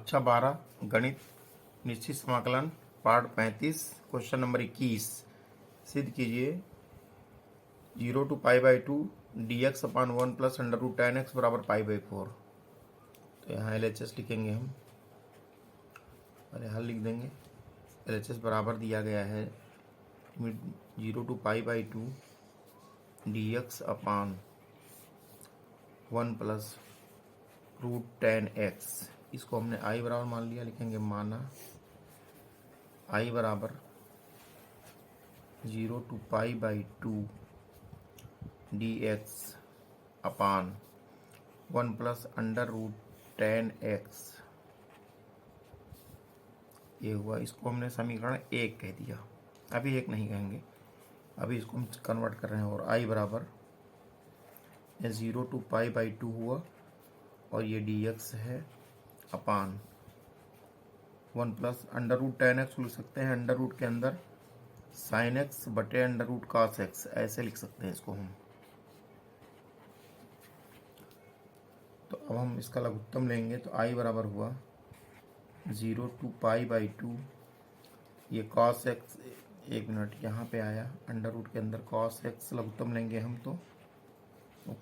कक्षा 12 गणित निश्चित समाकलन पार्ट 35 क्वेश्चन नंबर 21 सिद्ध कीजिए 0 to π/2 dx/1 + √10x = π/4। तो यहाँ LHS लिखेंगे हम और यहाँ लिख देंगे LHS बराबर दिया गया है 0 to π/2 dx/1 + √10x। इसको हमने i बराबर मान लिया, लिखेंगे माना i बराबर 0 to π/2 dx/1 + √10x। ये हुआ, इसको हमने समीकरण 1 कह दिया। अभी 1 नहीं कहेंगे, अभी इसको हम कन्वर्ट कर रहे हैं। और i बराबर 0 to π/2 हुआ और ये dx है अपान 1 + √10x लिख सकते हैं। अंडर रूट के अंदर sin x बटे √cos x, ऐसे लिख सकते हैं इसको हम। तो अब हम इसका लघुत्तम लेंगे तो i बराबर हुआ 0 to π/2 ये cos x, एक मिनट यहाँ पे आया, अंडर रूट के अंदर cos x लघुत्तम लेंगे हम तो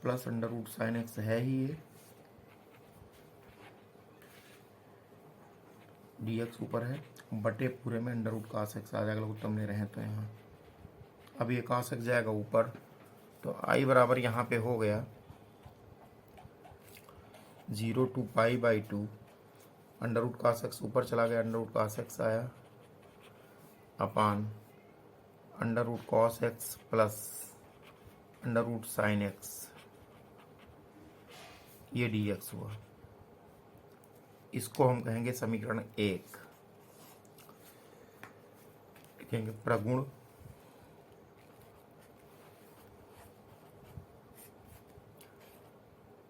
प्लस √sin x है ही ये, dx ऊपर है बटे पूरे में √cos x आ जाएगा, लघुत्तम ले रहे हैं तो यहाँ। अब ये cos x जाएगा ऊपर, तो i बराबर यहाँ पे हो गया 0 to π/2 √cos x ऊपर चला गया, √cos x आया अपान √cos x plus √sin x, ये dx हुआ। इसको हम कहेंगे समीकरण 1। लिखेंगे प्रगुण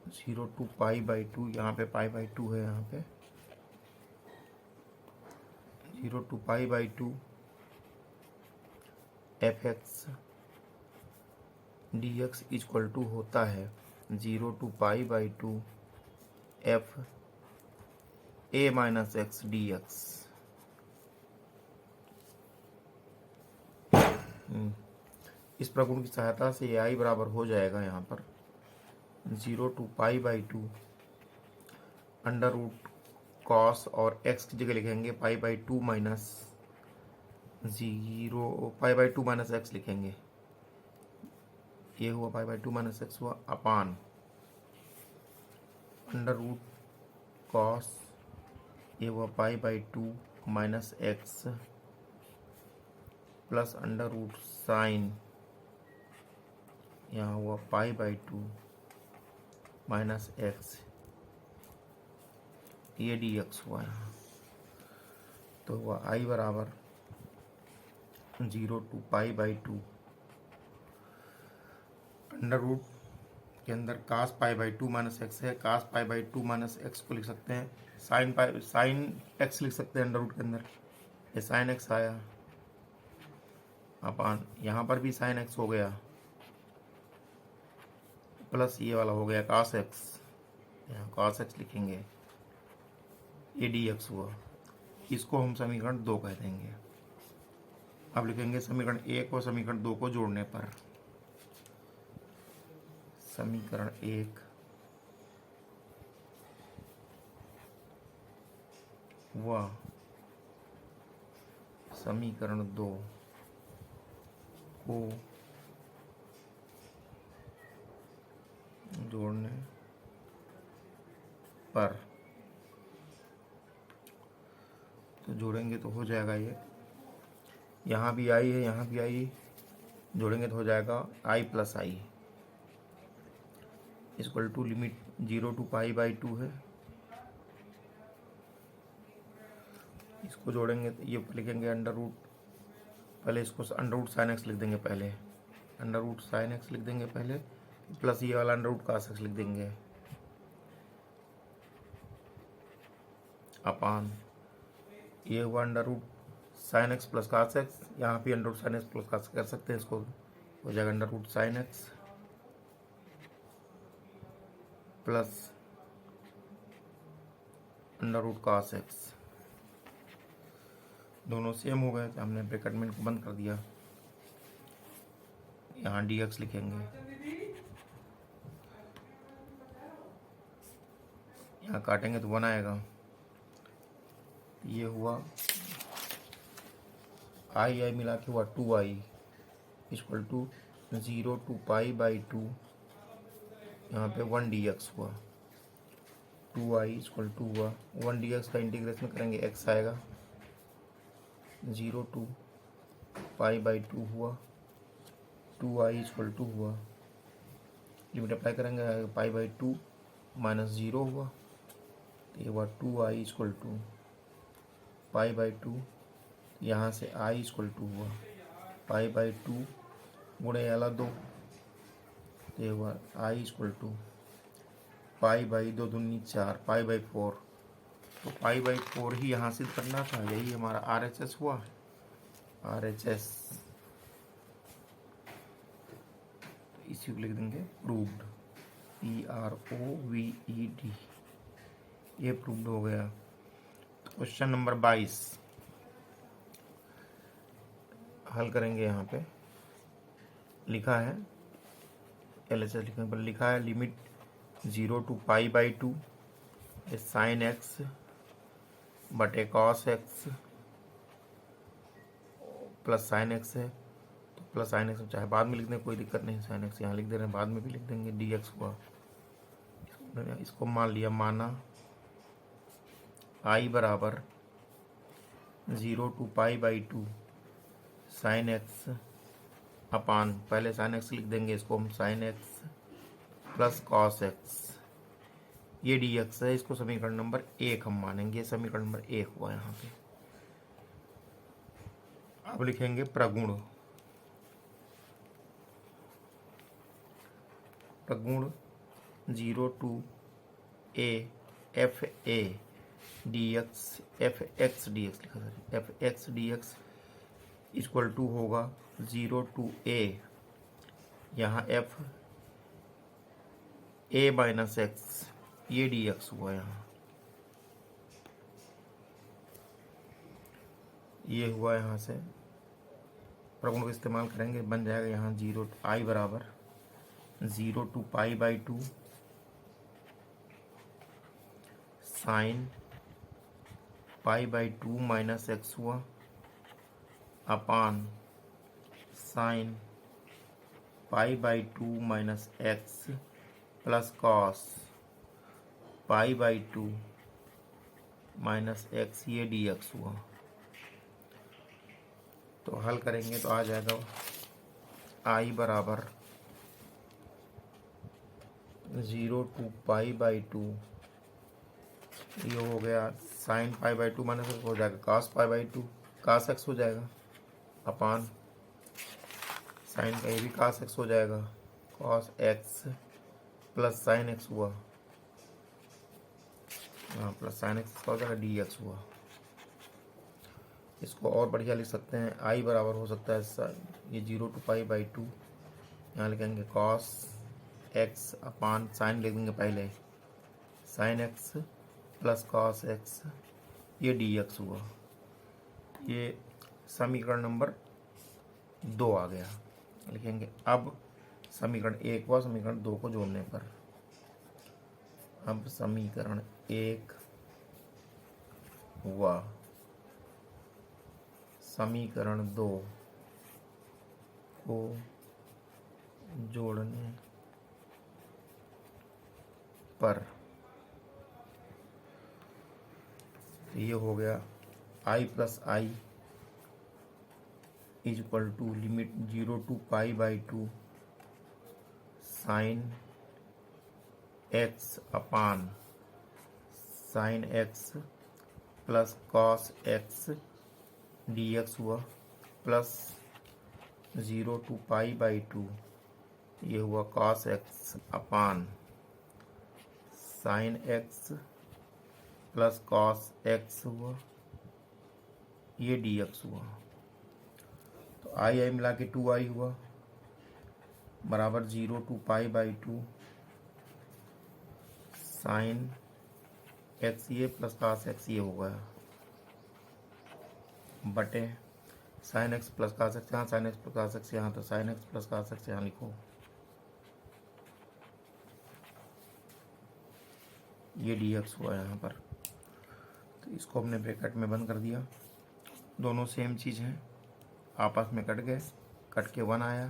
जीरो टू π/2, यहाँ पे π/2 है, यहाँ पे 0 to π/2 fx dx = होता है 0 to π/2 f a - x dx। इस प्रगुण की सहायता से ये i बराबर हो जाएगा यहाँ पर 0 to π/2 √cos और x की जगह लिखेंगे π/2 - x लिखेंगे। ये हुआ π/2 - x हुआ अपान √cos, ये हुआ π/2 - x प्लस √sin, यहाँ हुआ π/2 - x, ये dx हुआ यहाँ। तो हुआ i बराबर 0 to π/2 अंडर रूट के अंदर cos π/2 - x है, cos π/2 - x को लिख सकते हैं, sin x लिख सकते हैं अंडर रूट के अंदर, ये sin x आया अपान यहाँ पर भी sin x हो गया प्लस ये वाला हो गया cos x, यहाँ cos x लिखेंगे, ये dx हुआ। इसको हम समीकरण 2 कह देंगे। अब लिखेंगे समीकरण 1 और समीकरण 2 को जोड़ने पर समीकरण 1 व समीकरण 2 को जोड़ने पर, तो जोड़ेंगे तो हो जाएगा ये, यहाँ भी i है, यहाँ भी i, जोड़ेंगे तो हो जाएगा i + i = लिमिट 0 to π/2 है। इसको जोड़ेंगे तो ये लिखेंगे अंडर रूट, पहले इसको √sin x लिख देंगे, पहले √sin x लिख देंगे पहले, प्लस ये वाला √cos x लिख देंगे अपान ये हुआ √sin x plus cos x, यहाँ भी √sin x प्लस cos कर सकते हैं, इसको हो जाएगा √sin x plus under root cos x। दोनों सेम हो गए तो हमने ब्रैकेट में इनको बंद कर दिया। यहाँ dx लिखेंगे, यहाँ काटेंगे तो 1 आएगा। ये हुआ आई मिला के हुआ 2i equal to 0 to pi by 2, यहाँ पे 1 dx हुआ। 2i इक्वल टू हुआ 1 dx का इंटीग्रेशन करेंगे x आएगा, 0 to पाई बाई 2 हुआ, 2i इक्वल टू हुआ, लिमिट अप्लाई करेंगे पाई बाई 2 माइनस 0 हुआ, तो ये हुआ 2i equal to pi by 2, यहाँ से i इक्वल टू हुआ पाई बाई 2 गुणे वाला 2, तो ये हुआ i equal to pi by 2 दूनी 4 पाई बाई 4। तो पाई बाई 4 ही यहाँ सिद्ध करना था, यही हमारा RHS हुआ, RHS। तो इसी को लिख देंगे प्रूव्ड, PROVED, ये प्रूव्ड हो गया। तो क्वेश्चन नंबर 22 हल करेंगे। यहाँ पे लिखा है LHS लिखने पर लिखा है limit 0 to pi by 2 sine x बटे cos x plus sine x है, तो प्लस साइन एक्स चाहे बाद में लिख दें, कोई दिक्कत नहीं। साइन एक्स यहाँ लिख दे रहे हैं, बाद में भी लिख देंगे। dx हुआ, इसको मान लिया, माना i बराबर 0 to pi by 2 sine x upon, पहले साइन एक्स लिख देंगे, इसको हम sine x plus cos x, ये dx है, इसको समीकरण नंबर 1 हम मानेंगे। समीकरण नंबर 1 हुआ यहाँ पे। अब लिखेंगे प्रगुण। प्रगुण 0 to a f a dx f x dx लिखा था, f x dx equal to होगा 0 to a, यहाँ f a माइनस एक्स, ये dx हुआ। यहाँ ये हुआ, यहाँ से प्रगुण का इस्तेमाल करेंगे, बन जाएगा यहाँ 0 i बराबर 0 to pi by 2 sine pi by 2 minus x हुआ upon sine pi by 2 minus x plus cos pi by 2 minus x, ये dx हुआ। तो हल करेंगे तो आ जाएगा i बराबर 0 to पाई बाई 2, ये हो गया sign pi by 2 minus x हो जाएगा cos pi by 2, cos x हो जाएगा अपान साइन का ये भी कॉस एक्स हो जाएगा, cos x plus sine x हुआ, हाँ प्लस साइन एक्स का हो जाएगा dx हुआ। इसको और बढ़िया लिख सकते हैं, i बराबर हो सकता है ये 0 to पाई बाई 2, यहाँ लिखेंगे कॉस एक्स अपान साइन लिख देंगे पहले, sine x plus cos x, ये dx हुआ। ये समीकरण नंबर 2 आ गया। लिखेंगे अब समीकरण 1 हुआ, समीकरण 2 को जोड़ने पर, अब समीकरण 1 हुआ, समीकरण 2 को जोड़ने पर ये हो गया i plus i is equal to limit 0 to pi by 2 sine x upon sine x plus cos x dx हुआ, प्लस 0 to पाई बाई 2, ये हुआ cos x upon sine x plus cos x हुआ, ये dx हुआ। तो आई मिला के 2i हुआ बराबर 0 to pi by 2 sine x ये प्लस कास एक्स ये हो गया बटे sine x plus cos x यहाँ, sine x plus cos x यहाँ, तो sine x plus cos x यहाँ लिखो। ये डी एक्स हुआ यहाँ पर, तो इसको हमने ब्रैकेट में बंद कर दिया। दोनों सेम चीज़ हैं, आपस में कट गए, कट के 1 आया,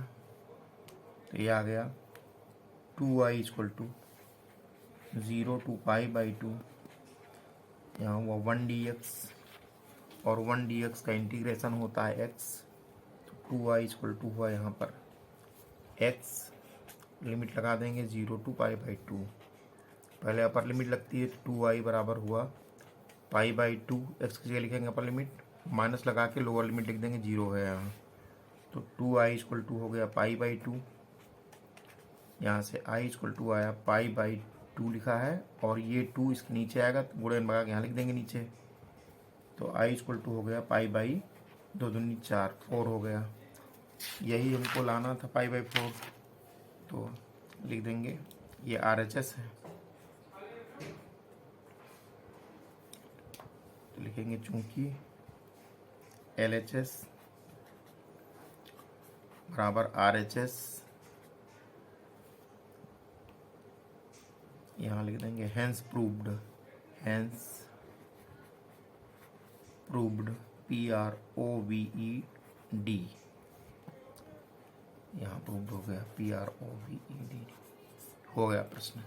तो ये आ गया 2y equal to 0 to pi by 2, यहाँ हुआ 1 dx, और 1 dx का इंटीग्रेशन होता है x, तो 2y इक्वल टू हुआ यहाँ पर x, लिमिट लगा देंगे 0 टू पाई बाई 2, पहले अपर लिमिट लगती है तो 2y बराबर हुआ पाई बाई 2, एक्स की जगह लिखेंगे अपर लिमिट, माइनस लगा के लोअर लिमिट लिख देंगे, 0 है यहाँ, तो 2i इक्वल टू हो गया पाई बाई 2, यहाँ से i इक्वल टू आया पाई बाई 2 लिखा है, और ये 2 इसके नीचे आएगा तो गुणन भगा के यहाँ लिख देंगे नीचे, तो i इक्वल टू हो गया पाई बाई 2 दूनी 4, 4 हो गया। यही हमको लाना था पाई बाई 4, तो लिख देंगे ये RHS है, तो लिखेंगे चूंकि LHS बराबर RHS, यहाँ लिख देंगे hence proved, hence proved PROVED, यहाँ प्रूव्ड हो गया PROVED, हो गया प्रश्न।